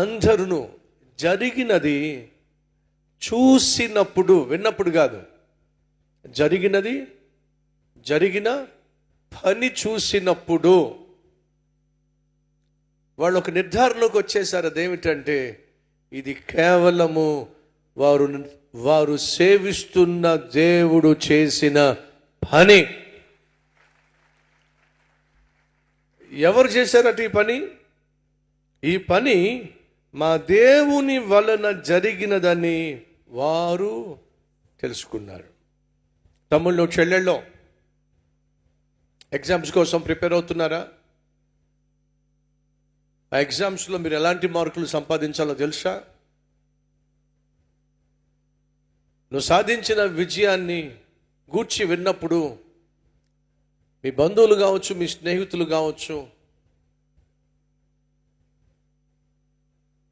అందరూ జరిగినది చూసినప్పుడు, విన్నప్పుడు కాదు, జరిగిన పని చూసినప్పుడు వాళ్ళు ఒక నిర్ధారణకు వచ్చేసారు. అదేమిటంటే ఇది కేవలము వారు సేవిస్తున్న దేవుడు చేసిన పని. ఎవరు చేశారట ఈ పని మా దేవుని వలన జరిగినదని వారు తెలుసుకున్నారు. తమ్ముళ్ళు, చెల్లెళ్ళు, ఎగ్జామ్స్ కోసం ప్రిపేర్ అవుతున్నారా? ఆ ఎగ్జామ్స్లో మీరు ఎలాంటి మార్కులు సంపాదించాలో తెలుసా? నువ్వు సాధించిన విజయాన్ని గూర్చి విన్నప్పుడు మీ బంధువులు కావచ్చు, మీ స్నేహితులు కావచ్చు,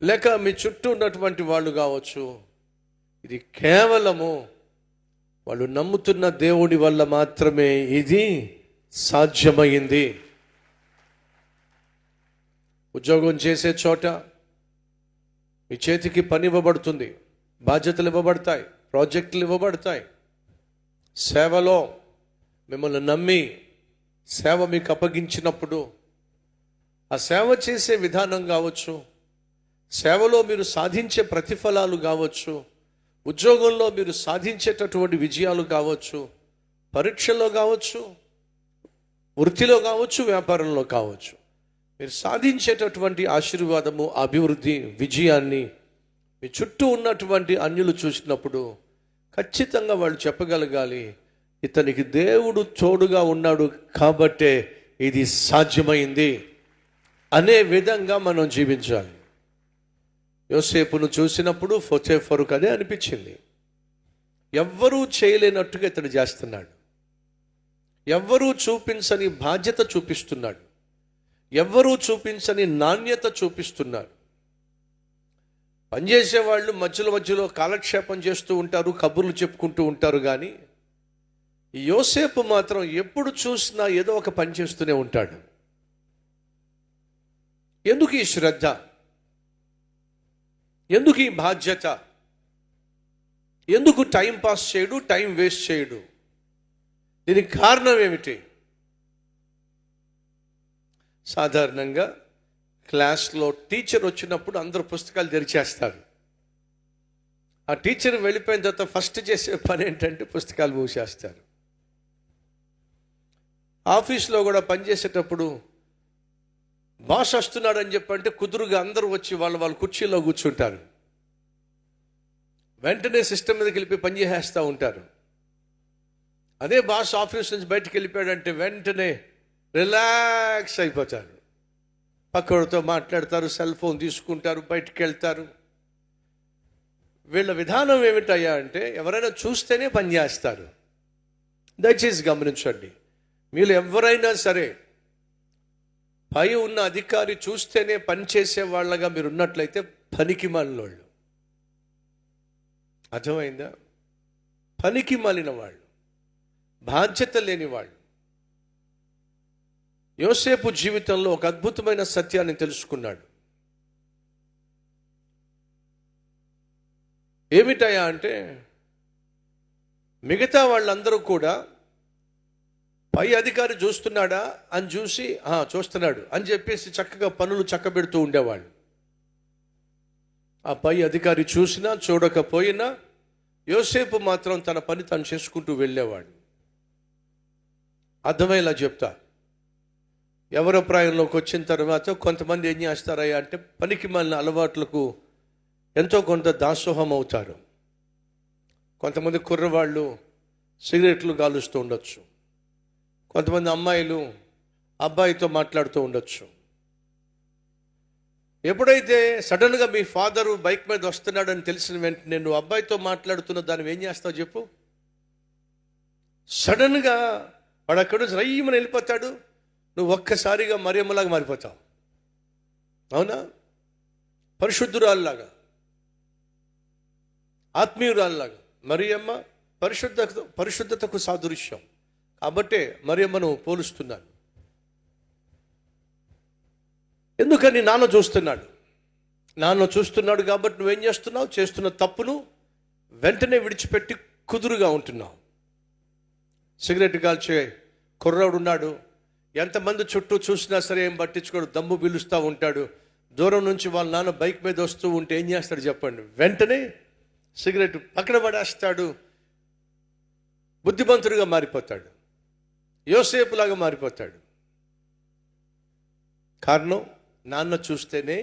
లేక మీ చుట్టూ ఉన్నటువంటి వాళ్ళు కావచ్చు, ఇది కేవలము వాళ్ళు నమ్ముతున్న దేవుడి వల్ల మాత్రమే ఇది సాధ్యమైంది. ఉద్యోగం చేసే చోట మీ చేతికి పని ఇవ్వబడుతుంది, బాధ్యతలు ఇవ్వబడతాయి, ప్రాజెక్టులు ఇవ్వబడతాయి. సేవలో మిమ్మల్ని నమ్మి సేవ మీకు అప్పగించినప్పుడు ఆ సేవ చేసే విధానం కావచ్చు, సేవలో మీరు సాధించే ప్రతిఫలాలు కావచ్చు, ఉద్యోగంలో మీరు సాధించేటటువంటి విజయాలు కావచ్చు, పరీక్షల్లో కావచ్చు, వృత్తిలో కావచ్చు, వ్యాపారంలో కావచ్చు, మీరు సాధించేటటువంటి ఆశీర్వాదము, అభివృద్ధి, విజయాన్ని మీ చుట్టూ ఉన్నటువంటి అన్యులు చూసినప్పుడు ఖచ్చితంగా వాళ్ళు చెప్పగలగాలి, ఇతనికి దేవుడు తోడుగా ఉన్నాడు కాబట్టే ఇది సాధ్యమైంది అనే విధంగా మనం జీవించాలి. యోసేపును చూసినప్పుడు పోతీఫరుకు అదే అనిపించింది. ఎవ్వరూ చేయలేనట్టుగా ఇతడు చేస్తున్నాడు, ఎవ్వరూ చూపించని బాధ్యత చూపిస్తున్నాడు, ఎవ్వరూ చూపించని నాణ్యత చూపిస్తున్నాడు. పనిచేసేవాళ్ళు మధ్యలో కాలక్షేపం చేస్తూ ఉంటారు, కబుర్లు చెప్పుకుంటూ ఉంటారు. కానీ ఈ యోసేపు మాత్రం ఎప్పుడు చూసినా ఏదో ఒక పని చేస్తూనే ఉంటాడు. ఎందుకు ఈ శ్రద్ధ, ఎందుకు ఈ బాధ్యత, ఎందుకు టైం పాస్ చేయడు, టైం వేస్ట్ చేయడు? దీనికి కారణం ఏమిటి? సాధారణంగా క్లాస్లో టీచర్ వచ్చినప్పుడు అందరూ పుస్తకాలు తెరిచేస్తారు. ఆ టీచర్ వెళ్ళిపోయిన తర్వాత ఫస్ట్ చేసే పని ఏంటంటే పుస్తకాలు మూసేస్తారు. ఆఫీస్లో కూడా పనిచేసేటప్పుడు బాస్ వస్తున్నాడని చెప్పంటే కుదురుగా అందరూ వచ్చి వాళ్ళ కుర్చీలో కూర్చుంటారు. వెంటనే సిస్టమ్ మీదకి వెళ్ళిపోయి పని చేసేస్తూ ఉంటారు. అదే బాస్ ఆఫీస్ నుంచి బయటకు వెళ్ళిపోయాడంటే వెంటనే రిలాక్స్ అయిపోతారు. పక్కడితో మాట్లాడతారు, సెల్ ఫోన్ తీసుకుంటారు, బయటికి వెళ్తారు. వీళ్ళ విధానం ఏమిటయ్యా అంటే ఎవరైనా చూస్తేనే పని చేస్తారు. దయచేసి గమనించండి, మీరు ఎవరైనా సరే పై ఉన్న అధికారి చూస్తేనే పనిచేసే వాళ్ళగా మీరు ఉన్నట్లయితే పనికి మాలినోళ్ళు. అర్థమైందా? పనికి మాలిన వాళ్ళు, బాధ్యత లేని వాళ్ళు. యోసేపు జీవితంలో ఒక అద్భుతమైన సత్యాన్ని తెలుసుకున్నాడు. ఏమిటయా అంటే మిగతా వాళ్ళందరూ కూడా పై అధికారి చూస్తున్నాడా అని చూసి చూస్తున్నాడు అని చెప్పేసి చక్కగా పనులు చక్కబెడుతూ ఉండేవాళ్ళు. ఆ పై అధికారి చూసినా చూడకపోయినా యోసేపు మాత్రం తన పని తను చేసుకుంటూ వెళ్ళేవాడు. అర్థమయ్యేలా చెప్తా. యవనప్రాయంలోకి వచ్చిన తర్వాత కొంతమంది ఏం చేస్తారయ్యా అంటే పనికి మాలిన అలవాట్లకు ఎంతో కొంత దాసోహం అవుతారు. కొంతమంది కుర్రవాళ్ళు సిగరెట్లు కాలుస్తూ ఉండొచ్చు, కొంతమంది అమ్మాయిలు అబ్బాయితో మాట్లాడుతూ ఉండొచ్చు. ఎప్పుడైతే సడన్గా మీ ఫాదరు బైక్ మీద వస్తున్నాడని తెలిసిన వెంటనే నువ్వు అబ్బాయితో మాట్లాడుతున్న దాన్ని ఏం చేస్తావు చెప్పు? సడన్గా వాడు అక్కడ రయ్యమని వెళ్ళిపోతాడు, నువ్వు ఒక్కసారిగా మరియమ్మలాగా మారిపోతావు. అవునా? పరిశుద్ధురాల్లాగా, ఆత్మీయురాల్లాగా. మరియమ్మ పరిశుద్ధతకు సాదృశ్యం కాబట్టే మరియమ్మను పోలుస్తున్నాను. ఎందుకని నాన్న చూస్తున్నాడు, నాన్న చూస్తున్నాడు కాబట్టి నువ్వేం చేస్తున్నావు? చేస్తున్న తప్పును వెంటనే విడిచిపెట్టి కుదురుగా ఉంటున్నావు. సిగరెట్ కాల్చే కుర్రాడు ఉన్నాడు, ఎంతమంది చుట్టూ చూసినా సరే ఏం పట్టించుకోడు, దమ్ము పిలుస్తూ ఉంటాడు. దూరం నుంచి వాళ్ళ నాన్న బైక్ మీద వస్తూ ఉంటే ఏం చేస్తాడు చెప్పండి? వెంటనే సిగరెట్ పక్కన పడేస్తాడు. బుద్ధిమంతుడిగా మారిపోతాడు, యోసేపులాగా మారిపోతాడు. కారణం, నాన్న చూస్తేనే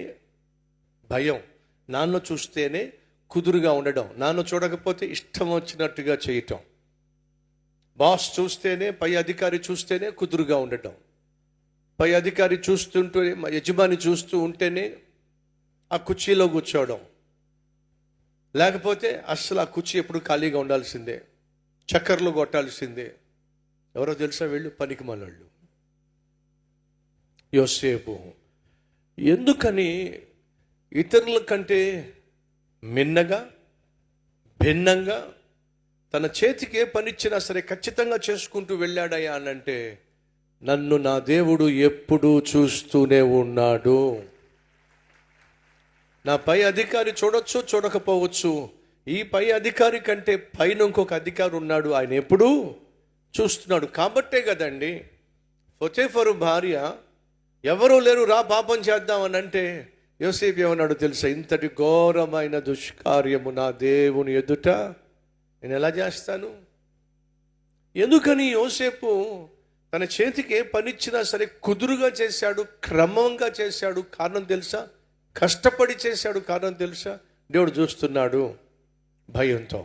భయం, నాన్న చూస్తేనే కుదురుగా ఉండడం, నాన్న చూడకపోతే ఇష్టం వచ్చినట్టుగా చేయటం, బాస్ చూస్తేనే, పై అధికారి చూస్తేనే కుదురుగా ఉండటం, పై అధికారి చూస్తుంటే, యజమాని చూస్తూ ఉంటేనే ఆ కుర్చీలో కూర్చోవడం, లేకపోతే అస్సలు ఆ కుర్చీ ఎప్పుడు ఖాళీగా ఉండాల్సిందే, చక్కర్లు కొట్టాల్సిందే. ఎవరో తెలుసా? వీళ్ళు పనికిమాలోళ్ళు. యోసేపు ఎందుకని ఇతరుల కంటే మిన్నగా, భిన్నంగా తన చేతికి ఏ పనిచ్చినా సరే ఖచ్చితంగా చేసుకుంటూ వెళ్ళాడయ్యా అనంటే, నన్ను నా దేవుడు ఎప్పుడూ చూస్తూనే ఉన్నాడు. నా పై అధికారి చూడొచ్చు, చూడకపోవచ్చు, ఈ పై అధికారి కంటే పైన ఇంకొక అధికారి ఉన్నాడు, ఆయన ఎప్పుడూ చూస్తున్నాడు. కాబట్టే కదండి పొతీఫరు భార్య ఎవరూ లేరు, రా పాపం చేద్దామని అంటే యోసేపు ఏమన్నాడు తెలుసా? ఇంతటి ఘోరమైన దుష్కార్యము నా దేవుని ఎదుట నేను ఎలా చేస్తాను? ఎందుకని యోసేపు తన చేతికి ఏ పనిచ్చినా సరే కుదురుగా చేశాడు, క్రమంగా చేశాడు? కారణం తెలుసా? కష్టపడి చేశాడు. కారణం తెలుసా? దేవుడు చూస్తున్నాడు భయంతో.